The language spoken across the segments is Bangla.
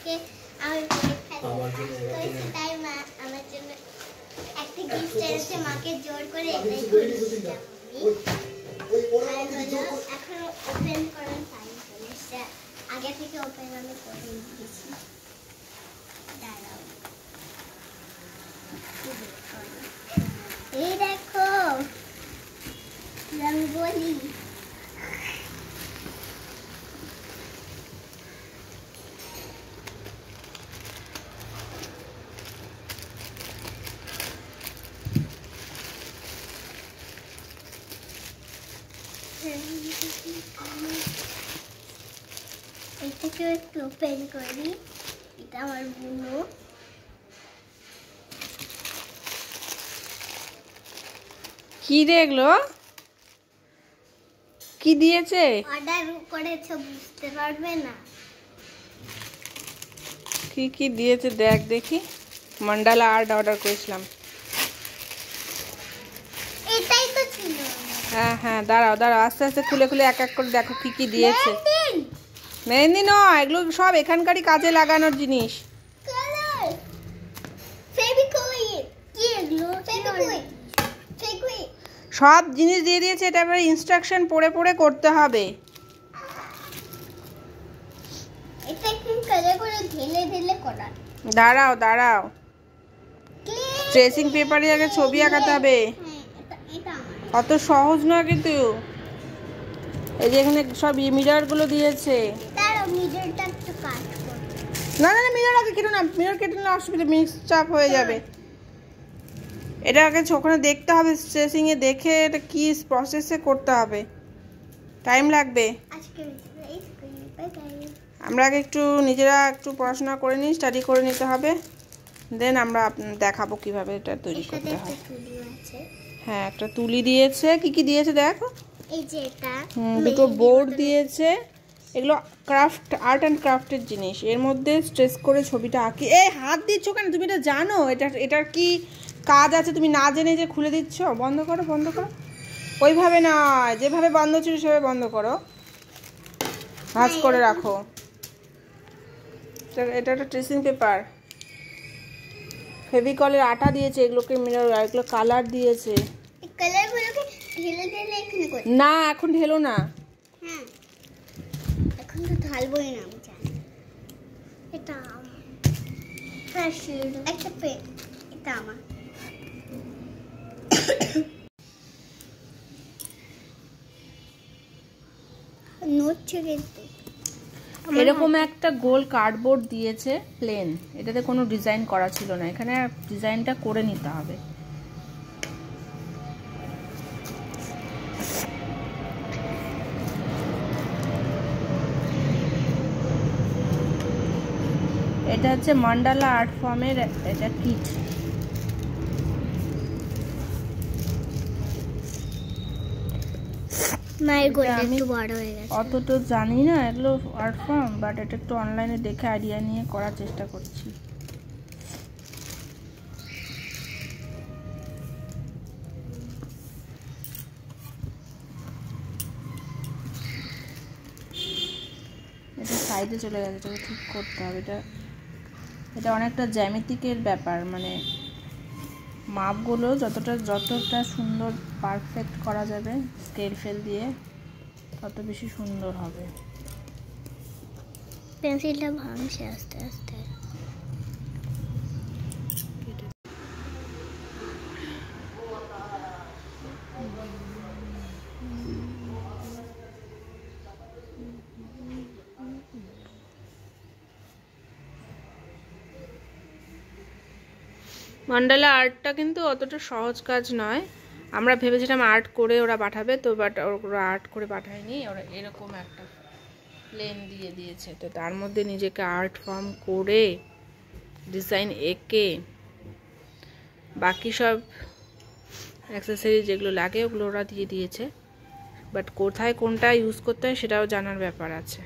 আজকে আমি পরীক্ষা তাই মা আমার জন্য একটা গিফট এনেছে, মাকে জোর করে এটাই করেছিলাম আমি। এখন ওপেন করার টাইম চলে এসেছে, আগে থেকে ওপেন আমি করে দিয়েছি। দাঁড়াও, এই দেখো রঙ্গোলি। এটাকে একটু ওপেন করি। এটা আমার বুনো। কি দেখলো? কি দিয়েছে? অর্ডার করেছো, বুঝতে পারবে না কি কি দিয়েছে দেখ দেখি। মান্ডালা আর্ট অর্ডার করেছিলাম। এটাই তো ছিল। হ্যাঁ হ্যাঁ, দাঁড়াও দাঁড়াও, আস্তে আস্তে খুলে খুলে এক এক করে দেখো কি কি দিয়েছে। মেহেন্দি নয়, এগুলো সব এখানকারই কাজে লাগানোর জিনিস। সব জিনিস দিয়ে দিয়েছে, এটা এবার ইনস্ট্রাকশন পড়ে পড়ে করতে হবে। দাঁড়াও দাঁড়াও, ট্রেসিং পেপারে আগে ছবি আঁকাতে হবে, অত সহজ নয় কিন্তু। এই যে এখানে সব মিরর গুলো দিয়েছে। না না না, মিরর আগে কেটে না, মিরর কেটে নিলে অসুবিধা, মিক্স চাপ হয়ে যাবে। এটা আগে ওখানে দেখতে হবে, স্ট্রেসিং এ দেখে এটা কি প্রসেসে করতে হবে, টাইম লাগবে। আমরা আগে একটু নিজেরা একটু পড়াশোনা করে নিই, স্টাডি করে নিতে হবে, দেন আমরা দেখাবো কিভাবে এটা তৈরি করতে হয়। হ্যাঁ, একটা তুলি দিয়েছে। কি কি দিয়েছে দেখো। এই যে এটা দুটো বোর্ড দিয়েছে। এগুলো ক্রাফট, আর্ট অ্যান্ড ক্রাফটের জিনিস। এর মধ্যে স্ট্রেস করে ছবিটা আঁকি। এই হাত দিচ্ছ কেন? তুমি এটা জানো এটার কি কাজ আছে? তুমি না জেনে যে খুলে দিচ্ছ। বন্ধ করো বন্ধ করো, ওইভাবে নয়, যেভাবে বন্ধ ছিল সেভাবে বন্ধ করো, ভাঁজ করে রাখো। এটা একটা ট্রেসিং পেপার, ফেভিকলের আটা দিয়েছে, এগুলোকে মিরর, এগুলো কালার দিয়েছে। না এখন ঢেলো না। হ্যাঁ, এখন তো ঢালবোই না, আমি জানি। এটা একটা পেন, এটা আমার। নড়ছে কিন্তু। এরকম একটা গোল কার্ডবোর্ড দিয়েছে, প্লেন। এটাতে কোনো ডিজাইন করা ছিল না, এখানে ডিজাইনটা করে নিতে হবে। এটা হচ্ছে মান্ডালা আর্ট ফর্মের এটা কিট। অত তো জানি না এগুলো আর্ট ফর্ম, বাট এটা একটু অনলাইনে দেখে আইডিয়া নিয়ে করার চেষ্টা করছি। এটা সাইডে চলে গেছে, এটাকে ঠিক করতে হবে। এটা অনেকটা জ্যামিতিকের ব্যাপার, মানে মাপগুলো যতটা সুন্দর পারফেক্ট করা যাবে স্কেল ফেল দিয়ে, তত বেশি সুন্দর হবে। পেন্সিলটা ভাঙছে আস্তে আস্তে। মান্ডালা আর্টটা কিন্তু অতটা সহজ কাজ নয়। আমরা ভেবেছিলাম আর্ট করে ওরা পাঠাবে, তো বাট ওরা আর্ট করে পাঠায়নি, ওরা এরকম একটা প্লেন দিয়ে দিয়েছে। তো তার মধ্যে নিজেকে আর্ট ফর্ম করে ডিজাইন এঁকে বাকি সব অ্যাক্সেসরি যেগুলো লাগে ওগুলো ওরা দিয়ে দিয়েছে, বাট কোথায় কোনটা ইউজ করতে হয় সেটাও জানার ব্যাপার আছে।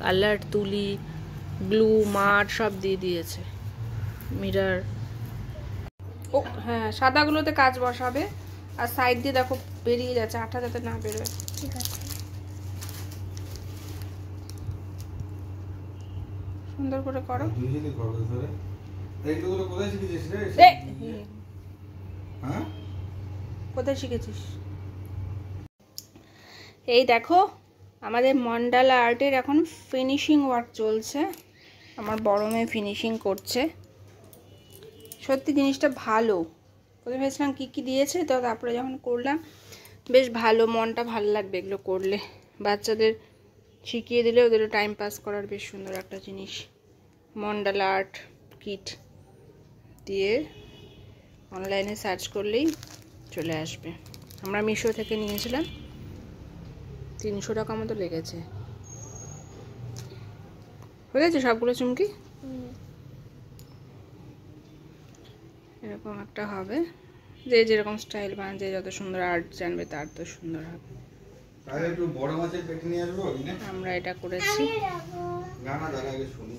কালার, তুলি, গ্লু, মাঠ সব দিয়ে দিয়েছে, মিরর। ও হ্যাঁ, সাদাগুলোতে কাজ বসাবে, আর সাইড দিয়ে দেখো বেরিয়ে যাচ্ছে, আঠা যাতে না বেরোয়। ঠিক আছে, সুন্দর করে করো। দুইজনই করবে ধরে। এইগুলো কোথায় শিখেছিস রে? এ, হ্যাঁ? কোথায় শিখেছিস? এই দেখো আমাদের মন্ডালা আর্টের এখন ফিনিশিং ওয়ার্ক চলছে। আমার বড় মেয়ে ফিনিশিং করছে। সত্যি জিনিসটা ভালো। প্রথমে ভেবেছিলাম কী কী দিয়েছে, তো তারপরে যখন করলাম বেশ ভালো, মনটা ভালো লাগবে এগুলো করলে। বাচ্চাদের শিখিয়ে দিলে ওদেরও টাইম পাস করার বেশ সুন্দর একটা জিনিস। মন্ডালা আর্ট কিট দিয়ে অনলাইনে সার্চ করলেই চলে আসবে। আমরা মিশো থেকে নিয়েছিলাম, 300 টাকা মতো লেগেছে। হয়েছে সবগুলো চুমকি এরকম একটা হবে। যে যেরকম স্টাইল বানান, যে যত সুন্দর আর্ট জানবে তার তো সুন্দর হবে। তাহলে একটু বড় মাছের পেটি নিয়ে আসবো। আমরা এটা করেছি। না না, দাঁড়া আগে শুনি।